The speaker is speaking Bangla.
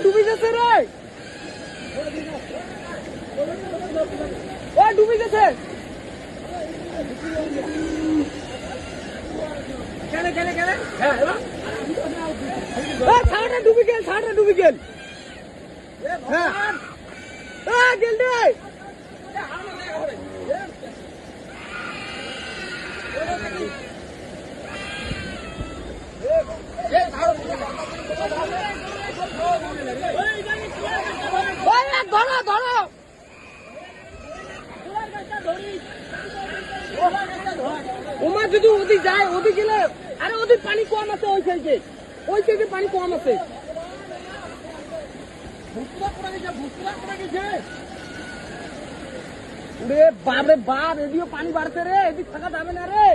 ডুবি যাচ্ছে রে, ডুবি গেছে। ছাড়টা ডুবি গেল, ছাড়টা ডুবি গেল। হ্যাঁ গেল রে। ধরো ধরো, ওমা যদি ওদিক যায়, ওদিক গেলে আরে ওদিক পানি কম আছে, ওই সাইডে পানি কম আছে। রে বাপ রে বাপ, এদিকে পানি বাড়ছে রে, এদিক থাকা যাবে না রে।